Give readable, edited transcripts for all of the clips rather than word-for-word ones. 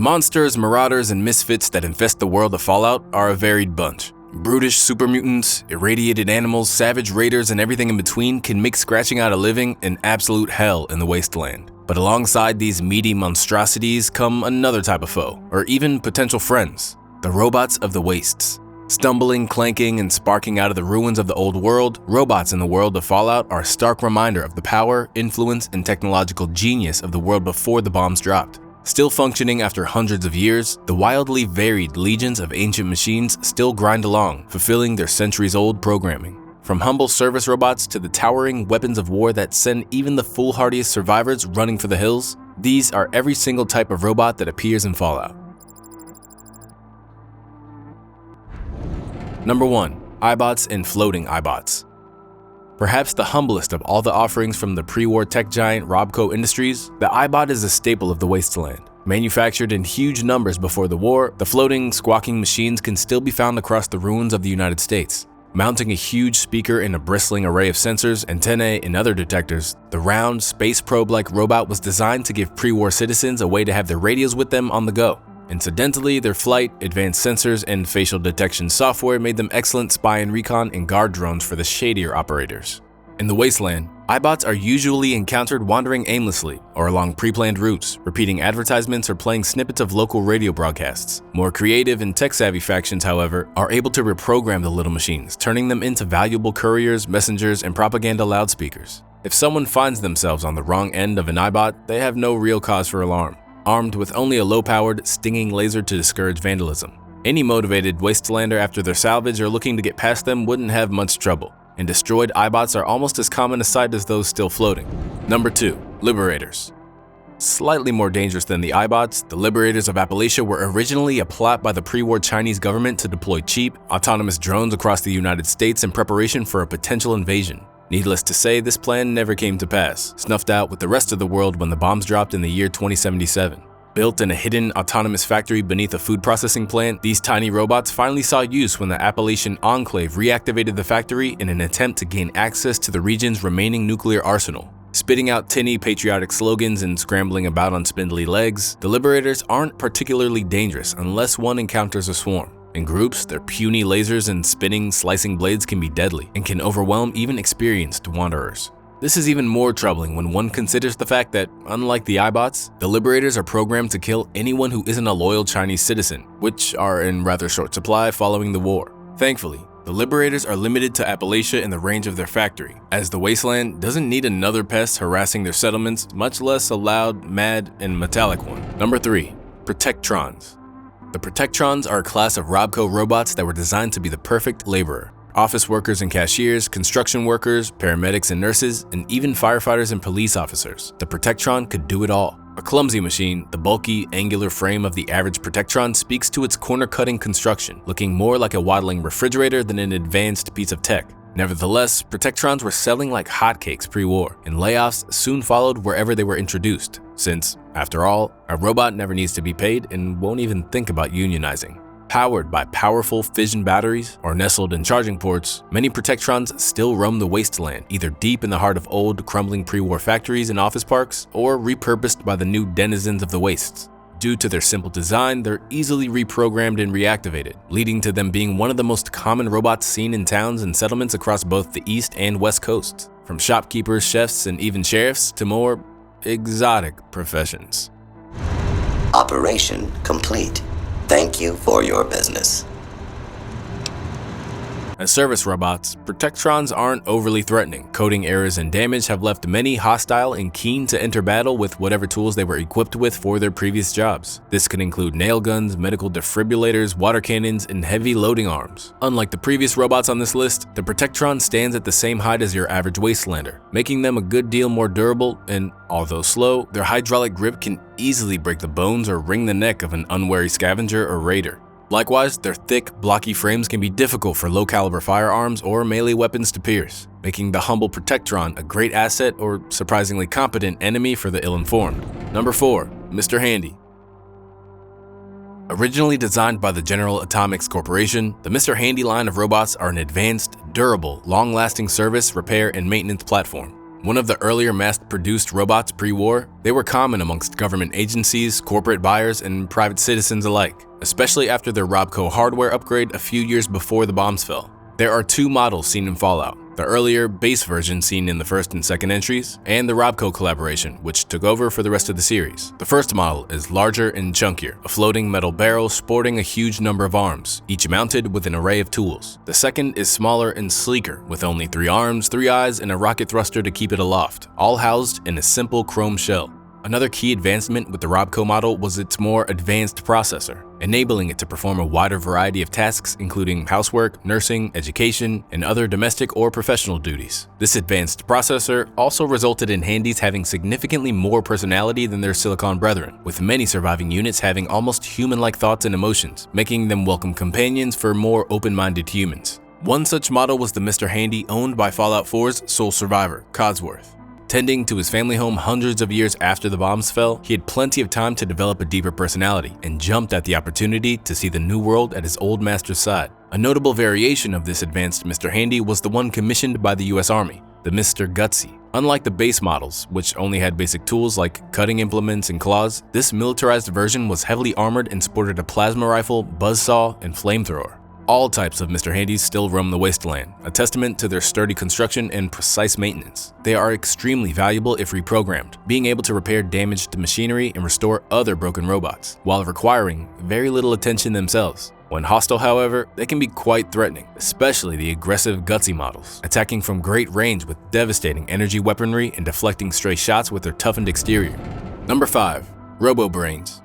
The monsters, marauders, and misfits that infest the world of Fallout are a varied bunch. Brutish super mutants, irradiated animals, savage raiders, and everything in between can make scratching out a living an absolute hell in the Wasteland. But alongside these meaty monstrosities come another type of foe, or even potential friends, the robots of the wastes. Stumbling, clanking, and sparking out of the ruins of the old world, robots in the world of Fallout are a stark reminder of the power, influence, and technological genius of the world before the bombs dropped. Still functioning after hundreds of years, the wildly varied legions of ancient machines still grind along, fulfilling their centuries-old programming. From humble service robots to the towering weapons of war that send even the foolhardiest survivors running for the hills, these are every single type of robot that appears in Fallout. Number 1. Eyebots and Floating Eyebots. Perhaps the humblest of all the offerings from the pre-war tech giant Robco Industries, the Eyebot is a staple of the Wasteland. Manufactured in huge numbers before the war, the floating, squawking machines can still be found across the ruins of the United States. Mounting a huge speaker and a bristling array of sensors, antennae, and other detectors, the round, space probe-like robot was designed to give pre-war citizens a way to have their radios with them on the go. Incidentally, their flight, advanced sensors, and facial detection software made them excellent spy and recon and guard drones for the shadier operators. In the Wasteland, Eyebots are usually encountered wandering aimlessly or along pre-planned routes, repeating advertisements or playing snippets of local radio broadcasts. More creative and tech-savvy factions, however, are able to reprogram the little machines, turning them into valuable couriers, messengers, and propaganda loudspeakers. If someone finds themselves on the wrong end of an Eyebot, they have no real cause for alarm. Armed with only a low-powered, stinging laser to discourage vandalism, any motivated Wastelander after their salvage or looking to get past them wouldn't have much trouble, and destroyed Eyebots are almost as common a sight as those still floating. Number 2. Liberators. Slightly more dangerous than the Eyebots, the Liberators of Appalachia were originally a plot by the pre-war Chinese government to deploy cheap, autonomous drones across the United States in preparation for a potential invasion. Needless to say, this plan never came to pass, snuffed out with the rest of the world when the bombs dropped in the year 2077. Built in a hidden, autonomous factory beneath a food processing plant, these tiny robots finally saw use when the Appalachian Enclave reactivated the factory in an attempt to gain access to the region's remaining nuclear arsenal. Spitting out tinny patriotic slogans and scrambling about on spindly legs, the Liberators aren't particularly dangerous unless one encounters a swarm. In groups, their puny lasers and spinning, slicing blades can be deadly and can overwhelm even experienced wanderers. This is even more troubling when one considers the fact that, unlike the Eyebots, the Liberators are programmed to kill anyone who isn't a loyal Chinese citizen, which are in rather short supply following the war. Thankfully, the Liberators are limited to Appalachia in the range of their factory, as the Wasteland doesn't need another pest harassing their settlements, much less a loud, mad, and metallic one. Number 3. Protectrons. The Protectrons are a class of Robco robots that were designed to be the perfect laborer. Office workers and cashiers, construction workers, paramedics and nurses, and even firefighters and police officers. The Protectron could do it all. A clumsy machine, the bulky, angular frame of the average Protectron speaks to its corner-cutting construction, looking more like a waddling refrigerator than an advanced piece of tech. Nevertheless, Protectrons were selling like hotcakes pre-war, and layoffs soon followed wherever they were introduced, since, after all, a robot never needs to be paid and won't even think about unionizing. Powered by powerful fission batteries or nestled in charging ports, many Protectrons still roam the Wasteland, either deep in the heart of old, crumbling pre-war factories and office parks, or repurposed by the new denizens of the wastes. Due to their simple design, they're easily reprogrammed and reactivated, leading to them being one of the most common robots seen in towns and settlements across both the East and West Coasts, from shopkeepers, chefs, and even sheriffs to more exotic professions. Operation complete. Thank you for your business. As service robots, Protectrons aren't overly threatening. Coding errors and damage have left many hostile and keen to enter battle with whatever tools they were equipped with for their previous jobs. This could include nail guns, medical defibrillators, water cannons, and heavy loading arms. Unlike the previous robots on this list, the Protectron stands at the same height as your average Wastelander, making them a good deal more durable and, although slow, their hydraulic grip can easily break the bones or wring the neck of an unwary scavenger or raider. Likewise, their thick, blocky frames can be difficult for low-caliber firearms or melee weapons to pierce, making the humble Protectron a great asset or surprisingly competent enemy for the ill-informed. Number 4. Mr. Handy. Originally designed by the General Atomics Corporation, the Mr. Handy line of robots are an advanced, durable, long-lasting service, repair, and maintenance platform. One of the earlier mass-produced robots pre-war, they were common amongst government agencies, corporate buyers, and private citizens alike, especially after their Robco hardware upgrade a few years before the bombs fell. There are two models seen in Fallout, the earlier base version seen in the first and second entries, and the Robco collaboration, which took over for the rest of the series. The first model is larger and chunkier, a floating metal barrel sporting a huge number of arms, each mounted with an array of tools. The second is smaller and sleeker, with only 3 arms, 3 eyes, and a rocket thruster to keep it aloft, all housed in a simple chrome shell. Another key advancement with the Robco model was its more advanced processor, enabling it to perform a wider variety of tasks including housework, nursing, education, and other domestic or professional duties. This advanced processor also resulted in Handies having significantly more personality than their Silicon brethren, with many surviving units having almost human-like thoughts and emotions, making them welcome companions for more open-minded humans. One such model was the Mr. Handy owned by Fallout 4's sole survivor, Codsworth. Tending to his family home hundreds of years after the bombs fell, he had plenty of time to develop a deeper personality and jumped at the opportunity to see the new world at his old master's side. A notable variation of this advanced Mr. Handy was the one commissioned by the US Army, the Mr. Gutsy. Unlike the base models, which only had basic tools like cutting implements and claws, this militarized version was heavily armored and sported a plasma rifle, buzzsaw, and flamethrower. All types of Mr. Handys still roam the Wasteland, a testament to their sturdy construction and precise maintenance. They are extremely valuable if reprogrammed, being able to repair damaged machinery and restore other broken robots, while requiring very little attention themselves. When hostile, however, they can be quite threatening, especially the aggressive Gutsy models, attacking from great range with devastating energy weaponry and deflecting stray shots with their toughened exterior. Number 5. Robobrains.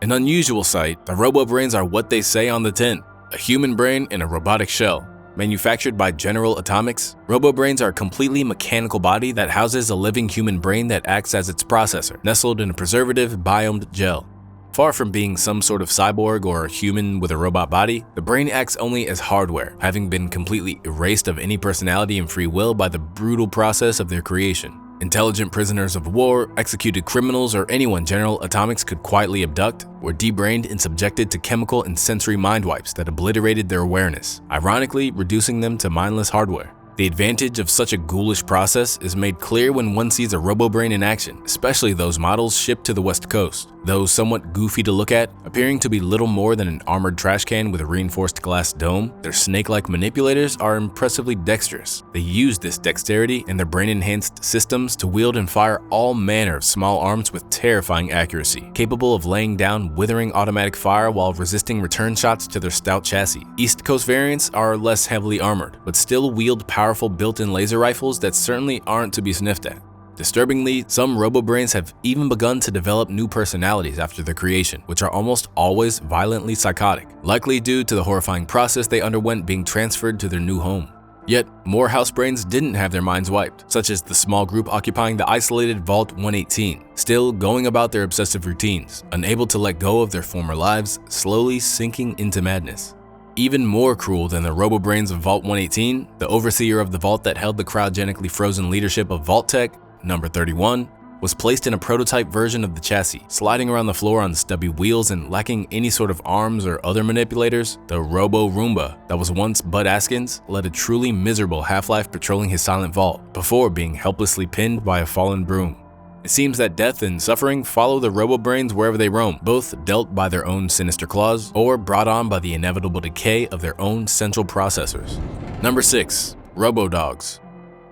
An unusual sight, the Robobrains are what they say on the tin. A human brain in a robotic shell. Manufactured by General Atomics, Robobrains are a completely mechanical body that houses a living human brain that acts as its processor, nestled in a preservative, biomed gel. Far from being some sort of cyborg or human with a robot body, the brain acts only as hardware, having been completely erased of any personality and free will by the brutal process of their creation. Intelligent prisoners of war, executed criminals, or anyone General Atomics could quietly abduct were debrained and subjected to chemical and sensory mind wipes that obliterated their awareness, ironically reducing them to mindless hardware. The advantage of such a ghoulish process is made clear when one sees a Robobrain in action, especially those models shipped to the West Coast. Though somewhat goofy to look at, appearing to be little more than an armored trash can with a reinforced glass dome, their snake-like manipulators are impressively dexterous. They use this dexterity and their brain-enhanced systems to wield and fire all manner of small arms with terrifying accuracy, capable of laying down withering automatic fire while resisting return shots to their stout chassis. East Coast variants are less heavily armored, but still wield powerful built-in laser rifles that certainly aren't to be sniffed at. Disturbingly, some Robobrains have even begun to develop new personalities after their creation, which are almost always violently psychotic, likely due to the horrifying process they underwent being transferred to their new home. Yet, more Housebrains didn't have their minds wiped, such as the small group occupying the isolated Vault 118, still going about their obsessive routines, unable to let go of their former lives, slowly sinking into madness. Even more cruel than the Robobrains of Vault 118, the overseer of the vault that held the cryogenically frozen leadership of Vault Tech, number 31, was placed in a prototype version of the chassis, sliding around the floor on stubby wheels and lacking any sort of arms or other manipulators. The Robo-Roomba that was once Bud Askins led a truly miserable half-life patrolling his silent vault, before being helplessly pinned by a fallen broom. It seems that death and suffering follow the Robobrains wherever they roam, both dealt by their own sinister claws or brought on by the inevitable decay of their own central processors. Number 6. RoboDogs.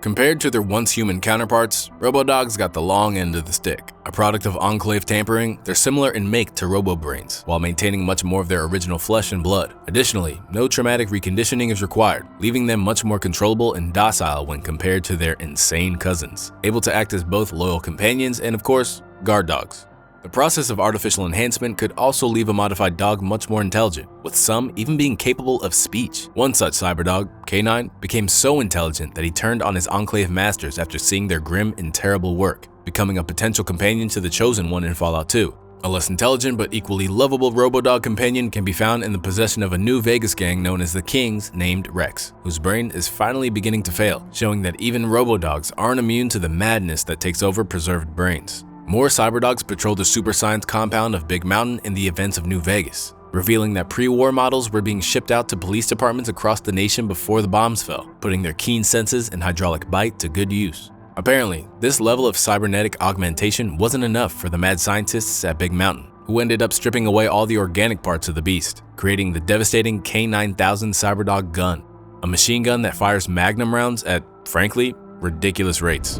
Compared to their once human counterparts, RoboDogs got the long end of the stick. A product of Enclave tampering, they're similar in make to Robobrains, while maintaining much more of their original flesh and blood. Additionally, no traumatic reconditioning is required, leaving them much more controllable and docile when compared to their insane cousins, able to act as both loyal companions and, of course, guard dogs. The process of artificial enhancement could also leave a modified dog much more intelligent, with some even being capable of speech. One such cyberdog, K9, became so intelligent that he turned on his Enclave masters after seeing their grim and terrible work, becoming a potential companion to the Chosen One in Fallout 2. A less intelligent but equally lovable RoboDog companion can be found in the possession of a new Vegas gang known as the Kings named Rex, whose brain is finally beginning to fail, showing that even RoboDogs aren't immune to the madness that takes over preserved brains. More cyberdogs patrol the super science compound of Big Mountain in the events of New Vegas, revealing that pre-war models were being shipped out to police departments across the nation before the bombs fell, putting their keen senses and hydraulic bite to good use. Apparently, this level of cybernetic augmentation wasn't enough for the mad scientists at Big Mountain, who ended up stripping away all the organic parts of the beast, creating the devastating K9000 Cyberdog gun, a machine gun that fires magnum rounds at, frankly, ridiculous rates.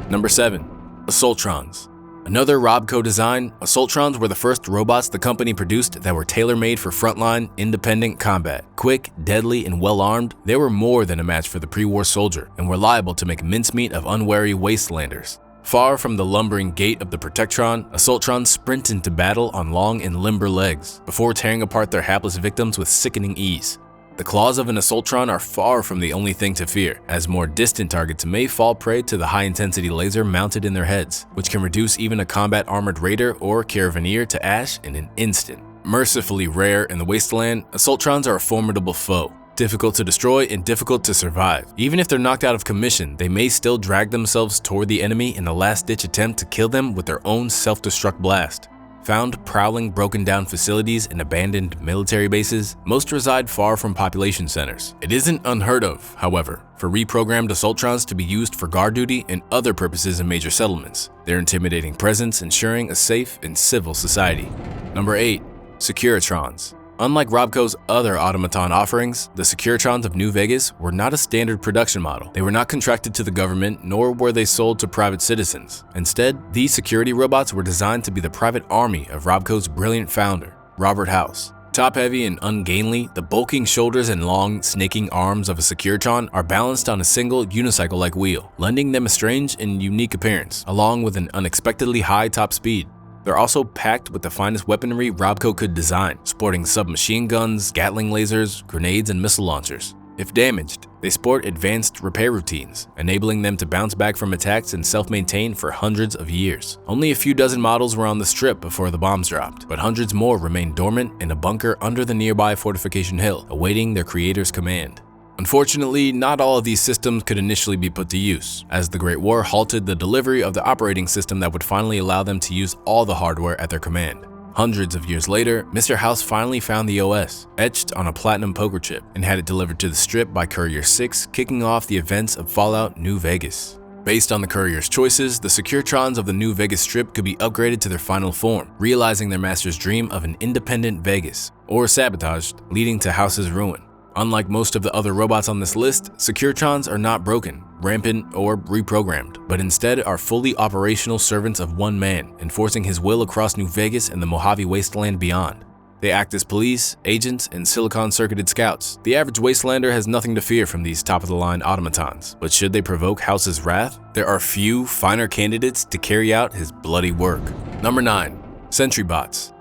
Number 7. Assaultrons. Another Robco design, Assaultrons were the first robots the company produced that were tailor-made for frontline, independent combat. Quick, deadly, and well-armed, they were more than a match for the pre-war soldier and were liable to make mincemeat of unwary wastelanders. Far from the lumbering gait of the Protectron, Assaultrons sprint into battle on long and limber legs, before tearing apart their hapless victims with sickening ease. The claws of an Assaultron are far from the only thing to fear, as more distant targets may fall prey to the high-intensity laser mounted in their heads, which can reduce even a combat-armored raider or caravaneer to ash in an instant. Mercifully rare in the Wasteland, Assaultrons are a formidable foe, difficult to destroy and difficult to survive. Even if they're knocked out of commission, they may still drag themselves toward the enemy in a last-ditch attempt to kill them with their own self-destruct blast. Found prowling broken down facilities and abandoned military bases, most reside far from population centers. It isn't unheard of, however, for reprogrammed Assaultrons to be used for guard duty and other purposes in major settlements, their intimidating presence ensuring a safe and civil society. Number 8. Securitrons. Unlike Robco's other automaton offerings, the Securitrons of New Vegas were not a standard production model. They were not contracted to the government, nor were they sold to private citizens. Instead, these security robots were designed to be the private army of Robco's brilliant founder, Robert House. Top-heavy and ungainly, the bulking shoulders and long, snaking arms of a Securitron are balanced on a single unicycle-like wheel, lending them a strange and unique appearance, along with an unexpectedly high top speed. They're also packed with the finest weaponry Robco could design, sporting submachine guns, Gatling lasers, grenades, and missile launchers. If damaged, they sport advanced repair routines, enabling them to bounce back from attacks and self-maintain for hundreds of years. Only a few dozen models were on the strip before the bombs dropped, but hundreds more remained dormant in a bunker under the nearby fortification hill, awaiting their creator's command. Unfortunately, not all of these systems could initially be put to use, as the Great War halted the delivery of the operating system that would finally allow them to use all the hardware at their command. Hundreds of years later, Mr. House finally found the OS, etched on a platinum poker chip, and had it delivered to the Strip by Courier 6, kicking off the events of Fallout New Vegas. Based on the Courier's choices, the Securitrons of the New Vegas Strip could be upgraded to their final form, realizing their master's dream of an independent Vegas, or sabotaged, leading to House's ruin. Unlike most of the other robots on this list, Securitrons are not broken, rampant, or reprogrammed, but instead are fully operational servants of one man, enforcing his will across New Vegas and the Mojave Wasteland beyond. They act as police, agents, and silicon-circuited scouts. The average Wastelander has nothing to fear from these top-of-the-line automatons, but should they provoke House's wrath, there are few finer candidates to carry out his bloody work. Number 9. Sentry Bots.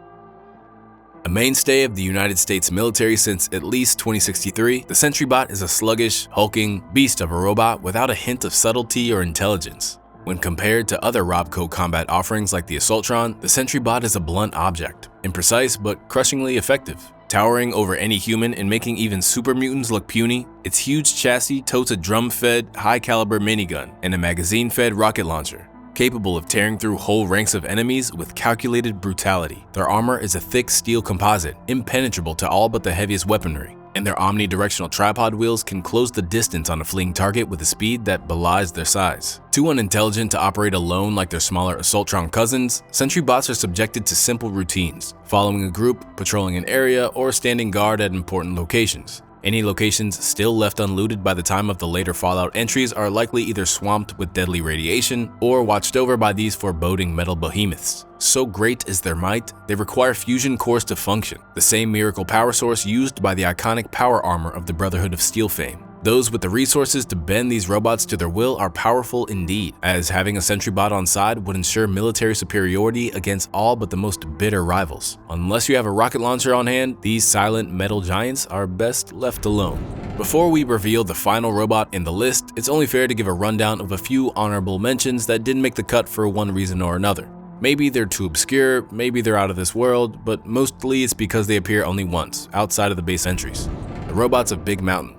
A mainstay of the United States military since at least 2063, the Sentry Bot is a sluggish, hulking beast of a robot without a hint of subtlety or intelligence. When compared to other Robco combat offerings like the Assaultron, the Sentry Bot is a blunt object, imprecise but crushingly effective. Towering over any human and making even super mutants look puny, its huge chassis totes a drum-fed, high-caliber minigun and a magazine-fed rocket launcher, capable of tearing through whole ranks of enemies with calculated brutality. Their armor is a thick steel composite, impenetrable to all but the heaviest weaponry, and their omnidirectional tripod wheels can close the distance on a fleeing target with a speed that belies their size. Too unintelligent to operate alone like their smaller Assaultron cousins, Sentry Bots are subjected to simple routines, following a group, patrolling an area, or standing guard at important locations. Any locations still left unlooted by the time of the later Fallout entries are likely either swamped with deadly radiation or watched over by these foreboding metal behemoths. So great is their might, they require fusion cores to function, the same miracle power source used by the iconic power armor of the Brotherhood of Steel fame. Those with the resources to bend these robots to their will are powerful indeed, as having a Sentry Bot on side would ensure military superiority against all but the most bitter rivals. Unless you have a rocket launcher on hand, these silent metal giants are best left alone. Before we reveal the final robot in the list, it's only fair to give a rundown of a few honorable mentions that didn't make the cut for one reason or another. Maybe they're too obscure, maybe they're out of this world, but mostly it's because they appear only once, outside of the base entries. The robots of Big Mountain.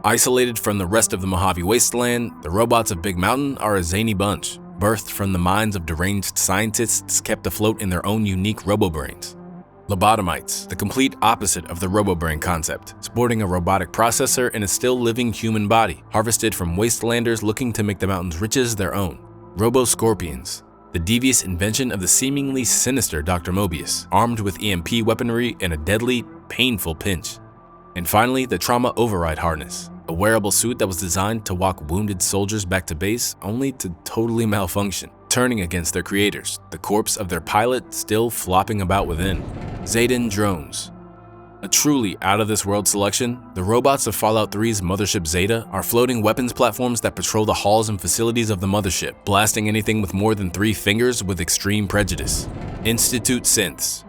Isolated from the rest of the Mojave Wasteland, the robots of Big Mountain are a zany bunch, birthed from the minds of deranged scientists kept afloat in their own unique Robobrains. Lobotomites, the complete opposite of the Robobrain concept, sporting a robotic processor in a still living human body, harvested from wastelanders looking to make the mountain's riches their own. Robo-Scorpions, the devious invention of the seemingly sinister Dr. Mobius, armed with EMP weaponry and a deadly, painful pinch. And finally, the Trauma Override Harness, a wearable suit that was designed to walk wounded soldiers back to base only to totally malfunction, turning against their creators, the corpse of their pilot still flopping about within. Zetan Drones. A truly out-of-this-world selection, the robots of Fallout 3's Mothership Zeta are floating weapons platforms that patrol the halls and facilities of the mothership, blasting anything with more than 3 fingers with extreme prejudice. Institute Synths.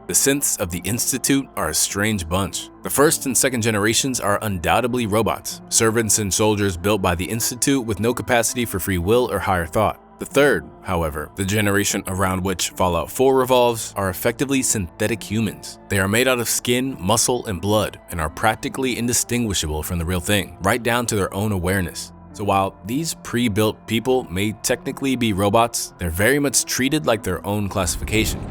The Synths of the Institute are a strange bunch. The first and second generations are undoubtedly robots, servants and soldiers built by the Institute with no capacity for free will or higher thought. The third, however, the generation around which Fallout 4 revolves, are effectively synthetic humans. They are made out of skin, muscle, and blood, and are practically indistinguishable from the real thing, right down to their own awareness. So while these pre-built people may technically be robots, they're very much treated like their own classification.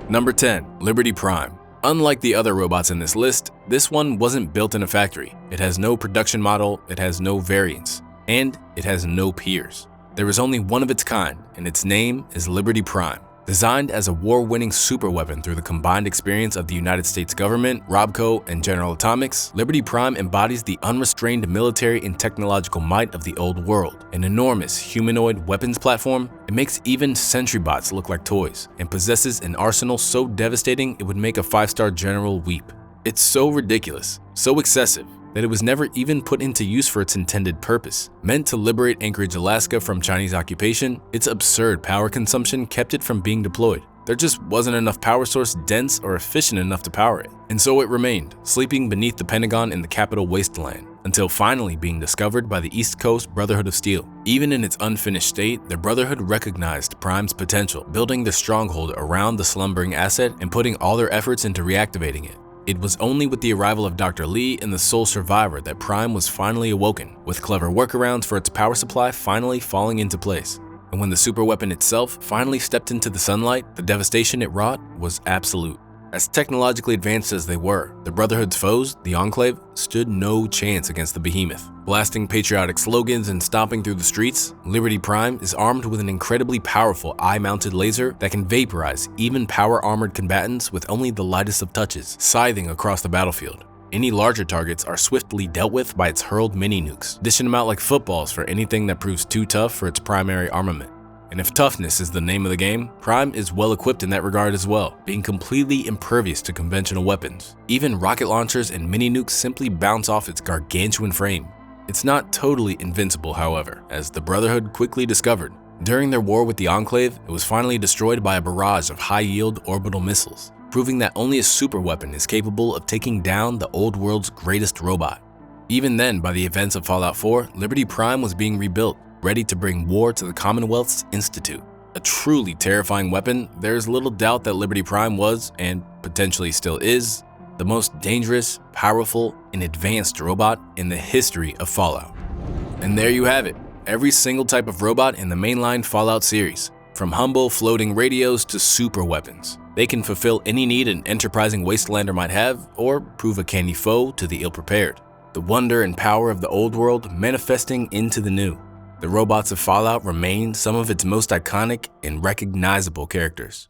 Number 10. Liberty Prime. Unlike the other robots in this list, this one wasn't built in a factory. It has no production model, it has no variants, and it has no peers. There is only one of its kind, and its name is Liberty Prime. Designed as a war-winning superweapon through the combined experience of the United States government, Robco, and General Atomics, Liberty Prime embodies the unrestrained military and technological might of the old world. An enormous humanoid weapons platform, it makes even Sentry Bots look like toys, and possesses an arsenal so devastating it would make a 5-star general weep. It's so ridiculous, so excessive, that it was never even put into use for its intended purpose. Meant to liberate Anchorage, Alaska from Chinese occupation, its absurd power consumption kept it from being deployed. There just wasn't enough power source dense or efficient enough to power it. And so it remained, sleeping beneath the Pentagon in the capital Wasteland, until finally being discovered by the East Coast Brotherhood of Steel. Even in its unfinished state, the Brotherhood recognized Prime's potential, building their stronghold around the slumbering asset and putting all their efforts into reactivating it. It was only with the arrival of Dr. Lee and the sole survivor that Prime was finally awoken, with clever workarounds for its power supply finally falling into place. And when the superweapon itself finally stepped into the sunlight, the devastation it wrought was absolute. As technologically advanced as they were, the Brotherhood's foes, the Enclave, stood no chance against the behemoth. Blasting patriotic slogans and stomping through the streets, Liberty Prime is armed with an incredibly powerful eye-mounted laser that can vaporize even power-armored combatants with only the lightest of touches, scything across the battlefield. Any larger targets are swiftly dealt with by its hurled mini-nukes, dishing them out like footballs for anything that proves too tough for its primary armament. And if toughness is the name of the game, Prime is well equipped in that regard as well, being completely impervious to conventional weapons. Even rocket launchers and mini-nukes simply bounce off its gargantuan frame. It's not totally invincible, however, as the Brotherhood quickly discovered. During their war with the Enclave, it was finally destroyed by a barrage of high-yield orbital missiles, proving that only a superweapon is capable of taking down the old world's greatest robot. Even then, by the events of Fallout 4, Liberty Prime was being rebuilt, ready to bring war to the Commonwealth's Institute. A truly terrifying weapon, there is little doubt that Liberty Prime was, and potentially still is, the most dangerous, powerful, and advanced robot in the history of Fallout. And there you have it, every single type of robot in the mainline Fallout series, from humble floating radios to super weapons. They can fulfill any need an enterprising wastelander might have, or prove a canny foe to the ill-prepared. The wonder and power of the old world manifesting into the new. The robots of Fallout remain some of its most iconic and recognizable characters.